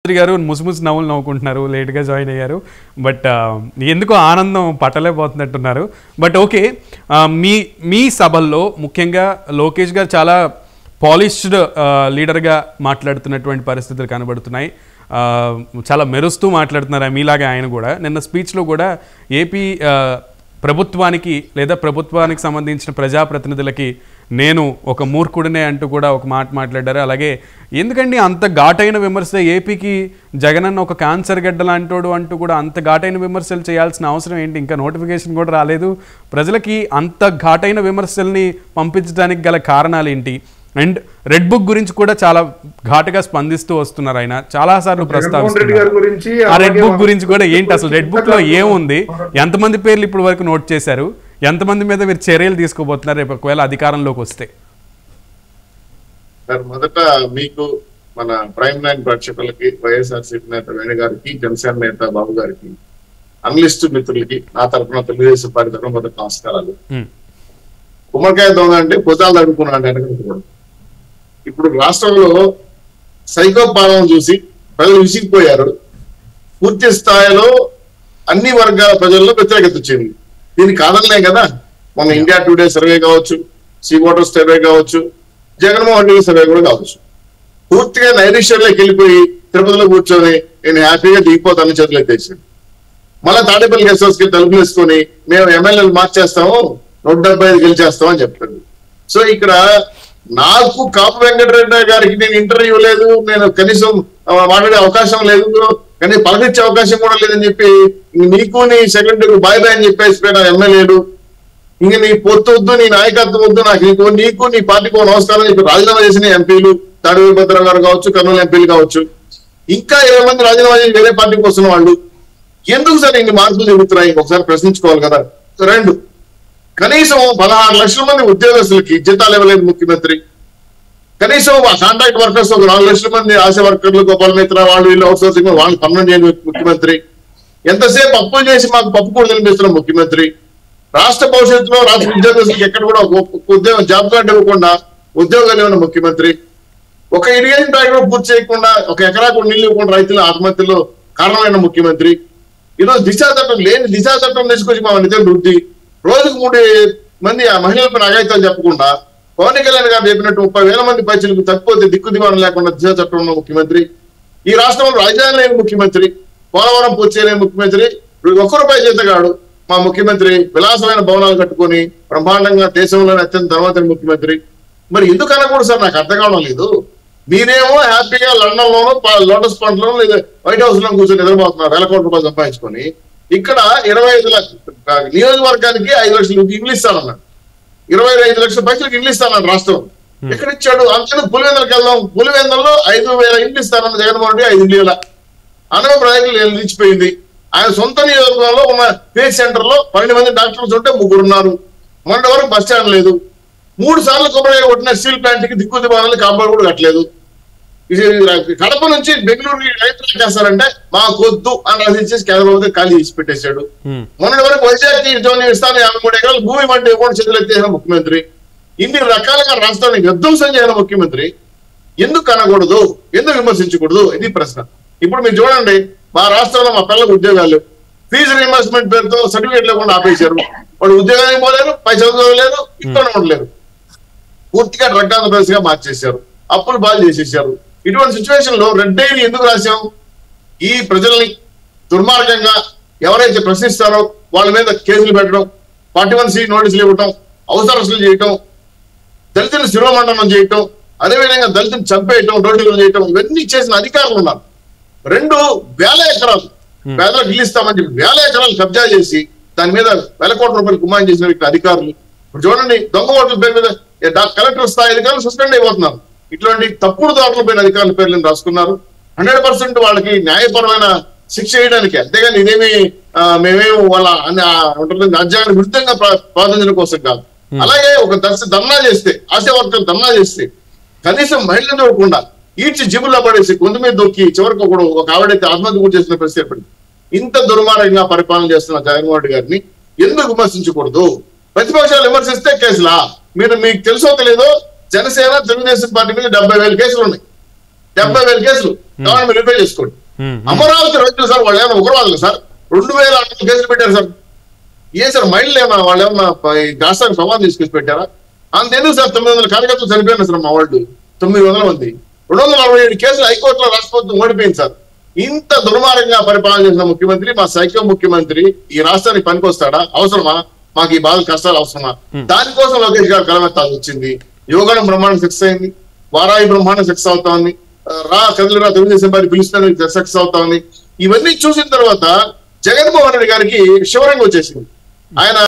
గారు ముసుముసు నవ్వులు నవ్వుకుంటున్నారు, లేట్గా జాయిన్ అయ్యారు. బట్ ఎందుకో ఆనందం పట్టలేకపోతున్నట్టున్నారు. బట్ ఓకే, మీ సభల్లో ముఖ్యంగా లోకేష్ గారు చాలా పాలిష్డ్ లీడర్గా మాట్లాడుతున్నటువంటి పరిస్థితులు కనబడుతున్నాయి. చాలా మెరుస్తూ మాట్లాడుతున్నారు మీలాగా ఆయన కూడా. నిన్న స్పీచ్లో కూడా ఏపీ ప్రభుత్వానికి లేదా ప్రభుత్వానికి సంబంధించిన ప్రజాప్రతినిధులకి నేను ఒక మూర్ఖుడినే అంటూ కూడా ఒక మాట మాట్లాడారు. అలాగే ఎందుకండి అంత ఘాటైన విమర్శ, ఏపీకి జగనన్న ఒక క్యాన్సర్ గడ్డ లాంటోడు అంటూ కూడా అంత ఘాటైన విమర్శలు చేయాల్సిన అవసరం ఏంటి? ఇంకా నోటిఫికేషన్ కూడా రాలేదు. ప్రజలకి అంత ఘాటైన విమర్శల్ని పంపించడానికి గల కారణాలు ఏంటి? అండ్ రెడ్ బుక్ గురించి కూడా చాలా ఘాటుగా స్పందిస్తూ వస్తున్నారు ఆయన, చాలాసార్లు ప్రస్తావిస్తున్నారు. ఆ రెడ్ బుక్ గురించి కూడా ఏంటి, అసలు రెడ్ బుక్ లో ఏముంది, ఎంతమంది పేర్లు ఇప్పుడు వరకు నోట్ చేశారు, ఎంతమంది మీద మీరు చర్యలు తీసుకోబోతున్నారు రేపు ఒకవేళ అధికారంలోకి వస్తే? మొదట మీకు మన ప్రైమ్ లైన్ ప్రేక్షకులకి, వైఎస్ఆర్సీపీ నేత వేణు గారికి, జనసేన నేత బాబు గారికి, అనలిస్ట్ మిత్రులకి నా తరఫున తెలుగుదేశం పార్టీ తరఫున మొదటి నమస్కారాలు. గుమ్మడికాయ దొంగ అంటే భుజాలు అడుగుకున్నాడు వెనక. ఇప్పుడు రాష్ట్రంలో సైకో పాలన చూసి ప్రజలు విసిగిపోయారు. పూర్తి స్థాయిలో అన్ని వర్గాల ప్రజల్లో వ్యతిరేకత వచ్చింది. దీన్ని కాదనలే కదా. మన ఇండియా టుడే సర్వే కావచ్చు, సీ వాటర్ సర్వే కావచ్చు, జగన్మోహన్ రెడ్డి సర్వే కూడా కావచ్చు. పూర్తిగా నైరీశ్వర్లోకి వెళ్ళిపోయి తిరుపతిలో కూర్చొని నేను హ్యాపీగా దిగిపోతానని చేతులు ఎత్తేసాను. మళ్ళీ తాడేపల్లి గెస్ట్ హౌస్ కి తలుపులు వేసుకొని మేము ఎమ్మెల్యేలు మార్చేస్తాము, 175 గెలిచేస్తామని చెప్పాడు. సో ఇక్కడ నాకు కాపు వెంకటరెడ్డి గారికి నేను ఇంటర్వ్యూ లేదు, నేను కనీసం మాట్లాడే అవకాశం లేదు, కానీ పలకరించే అవకాశం కూడా లేదని చెప్పి నీకు నీ సెకండరీ బాయ్ బాయ్ అని చెప్పేసి ఎమ్మెల్యేలు ఇంక నీ పొత్తు వద్దు, నీ నాయకత్వం వద్దు, నీకు నీ పార్టీకి నమస్కారం చెప్పి రాజీనామా చేసిన ఎంపీలు తాడిపల్లి భద్ర గారు కావచ్చు, కర్నూలు ఎంపీలు కావచ్చు, ఇంకా 20 మంది రాజీనామా చేసి వేరే పార్టీకి వస్తున్న వాళ్ళు ఎందుకు సార్ ఇన్ని మార్పులు జరుగుతున్నాయి? ఒకసారి ప్రశ్నించుకోవాలి కదా. రెండు, కనీసం 16 లక్షల మంది ఉద్యోగస్తులకి జీతాలు ఇవ్వలేదు ముఖ్యమంత్రి. కనీసం కాంట్రాక్ట్ వర్కర్స్ ఒక 4 లక్షల మంది ఆశా వర్కర్లు, గోపాల మిత్ర వాళ్ళు వీళ్ళు అవుట్సోర్సింగ్ వాళ్ళు పర్మనెంట్ చేయని ముఖ్యమంత్రి. ఎంతసేపు అప్పులు చేసి మాకు పప్పు కూడా తినిపిస్తున్న ముఖ్యమంత్రి. రాష్ట్ర భవిష్యత్తులో రాష్ట్ర ఉద్యోగస్తులకు ఎక్కడ కూడా ఉద్యోగం జాబ్ కార్డు ఇవ్వకుండా ఉద్యోగాలు ఇవ్వని ముఖ్యమంత్రి. ఒక ఇరిగేషన్ ప్రాజెక్ట్ పూర్తి చేయకుండా, ఒక ఎకరా కూడా నీళ్లు ఇవ్వకుండా రైతుల ఆత్మహత్యలో కారణమైన ముఖ్యమంత్రి. ఈరోజు దిశా చట్టం లేని దిశా చట్టం తీసుకొచ్చి మా నిజం వృద్ధి రోజుకు 3 మంది ఆ మహిళలపైన అఘాయితాలు చెప్పకుండా పవన్ కళ్యాణ్ గారు చెప్పినట్టు 30,000 మంది పైచలకు తప్పిపోతే దిక్కు దివాణం లేకుండా దిశా చట్టం ఉన్న ముఖ్యమంత్రి. ఈ రాష్ట్రంలో రాజధాని లేని ముఖ్యమంత్రి, పోలవరం పూర్తి చేయలేని ముఖ్యమంత్రి, 1 రూపాయి చేతగాడు మా ముఖ్యమంత్రి. విలాసమైన భవనాలు కట్టుకొని బ్రహ్మాండంగా దేశంలోనే అత్యంత ధనవంతుని ముఖ్యమంత్రి. మరి ఎందుకు అనకూడదు సార్? నాకు అర్థం కావడం లేదు. మీరేమో హ్యాపీగా లండన్ లోనో లోటస్ పాండ్ లోనో లేదా వైట్ హౌస్ లో కూర్చొని నిద్రపోతున్నారు 1,000 కోట్ల రూపాయలు సంపాదించుకొని. ఇక్కడ 25 లక్షల నియోజకవర్గానికి 5 లక్షలు ఇల్లు ఇస్తానన్నాడు. 25 లక్షల పైసలకు ఇల్లు ఇస్తానన్నాడు రాష్ట్రం. ఎక్కడ ఇచ్చాడు? అంతే పులివెందులకు వెళ్దాం, పులివెందుల్లో 5,000 ఇల్లు ఇస్తానన్న జగన్మోహన్ రెడ్డి 5 ఇల్లు అనవ ప్రాజెక్టులు నిలిచిపోయింది. ఆయన సొంత నియోజకవర్గంలో ఉన్న ఫేస్ సెంటర్ లో 12 మంది డాక్టర్స్ ఉంటే 3 ఉన్నారు. మొన్నటి వరకు బస్ స్టాండ్ లేదు. 3 సార్లు కొబ్బరి కొట్టిన స్టీల్ ప్లాంట్ కి దిక్కు దివాణాలు కాంపౌండ్ కూడా కట్టలేదు. కడప నుంచి బెంగళూరు రైతులు చేస్తారంటే మాకొద్దు అని రచించేసి కేంద్ర ప్రభుత్వం ఖాళీ చేసి పెట్టేశాడు. మొన్నటి వరకు వైజాగ్ జోన్ ఇస్తాను 53 ఎకరాలు భూమి వంటి కూడా చేతులు ఎత్తేసిన ముఖ్యమంత్రి. ఇన్ని రకాలుగా రాష్ట్రాన్ని విధ్వంసం చేసిన ముఖ్యమంత్రి ఎందుకు అనకూడదు, ఎందుకు విమర్శించకూడదు? ఇది ప్రశ్న. ఇప్పుడు మీరు చూడండి, మా రాష్ట్రంలో మా పిల్లలకు ఉద్యోగాలు ఫీజు రీయింబర్స్మెంట్ పేరుతో సర్టిఫికేట్ లేకుండా ఆపేశారు. వాళ్ళు ఉద్యోగానికి పోలేరు, పైసలు చదవలేరు, ఇక్కడ ఉండలేరు. పూర్తిగా డ్రగ్ ఆంధ్రప్రదేశ్ గా మార్చేశారు, అప్పులు బాగా చేసేసారు. ఇటువంటి సిచ్యువేషన్ లో రెడ్ డైరీ ఎందుకు రాశాం? ఈ ప్రజల్ని దుర్మార్గంగా ఎవరైతే ప్రశ్నిస్తారో వాళ్ళ మీద కేసులు పెట్టడం, 41C నోటీసులు ఇవ్వటం, అవసరస్తులు చేయటం, దళితులను శిరోమండనం చేయటం, అదేవిధంగా దళితులను చంపేయటం, రోడ్లు చేయటం, ఇవన్నీ చేసిన అధికారులు ఉన్నారు. 2,000 ఎకరాలు పేదలకు ఇల్లు ఇస్తామని చెప్పి 1,000 ఎకరాలు కబ్జా చేసి దాని మీద 1,000 కోట్ల రూపాయలు గుమాన్ చేసిన అధికారులు. ఇప్పుడు చూడండి, దొంగ ఓట్ల పేరు మీద కలెక్టర్ స్థాయి అధికారులు సస్పెండ్ అయిపోతున్నారు. ఇట్లాంటి తప్పుడు దాడుల పైన అధికారుల పేర్లను రాసుకున్నారు. 100% వాళ్ళకి న్యాయపరమైన శిక్ష వేయడానికి, అంతేగాని ఇదేమి మేమేమి వాళ్ళ రాజ్యాంగానికి విరుద్ధంగా ప్రార్థించడం కోసం కాదు. అలాగే ఒక ధర్నా చేస్తే, ఆశా వర్కర్లు ధర్నా చేస్తే కనీసం మహిళలు చూడకుండా ఈడ్చి జిబుల్లో పడేసి కొంత మీద దొక్కి చివరికి ఒక ఆవిడైతే ఆత్మహత్య కూడా చేసిన పరిస్థితి ఏర్పడింది. ఇంత దుర్మార్గంగా పరిపాలన చేస్తున్న జగన్మోహన్ రెడ్డి గారిని ఎందుకు విమర్శించకూడదు? ప్రతిపక్షాలు విమర్శిస్తే కేసులా? మీకు తెలుసో తెలీదో, జనసేన తెలుగుదేశం పార్టీ మీద 70,000 కేసులు ఉన్నాయి. 70,000 కేసులు కావాలి మీరు రిపేర్ చేసుకోండి. అమరావతి రైతులు సార్ వాళ్ళు ఏమైనా ఉగ్రవాదులు సార్ 2,600 కేసులు పెట్టారు సార్. ఏ సార్ మైండ్ ఏమన్నా వాళ్ళు ఏమన్నా రాష్ట్రానికి సవాల్ తీసుకొచ్చి పెట్టారా? అంతెందుకు సార్ 900 కార్యకర్తలు చనిపోయినా సార్ మా వాళ్ళు 900 మంది 247 కేసులు హైకోర్టులో రాష్ట్ర ప్రభుత్వం ఓడిపోయింది సార్. ఇంత దుర్మార్గంగా పరిపాలన చేసిన ముఖ్యమంత్రి మా సైకో ముఖ్యమంత్రి ఈ రాష్ట్రానికి పనికొస్తాడా? అవసరమా? మాకు ఈ బాధ కష్టాలు అవసరమా? దానికోసం లోకేష్ గారు కలమెత్తాల్సి వచ్చింది. యువగణం బ్రహ్మాండం సక్సెస్ అయింది, వారాయి బ్రహ్మాండం సక్సెస్ అవుతా ఉంది, కదిలిరా తెలుగుదేశం పార్టీ పిలుస్తున్న సక్సెస్ అవుతా ఉంది. ఇవన్నీ చూసిన తర్వాత జగన్మోహన్ రెడ్డి గారికి శివరంగా వచ్చేసింది. ఆయన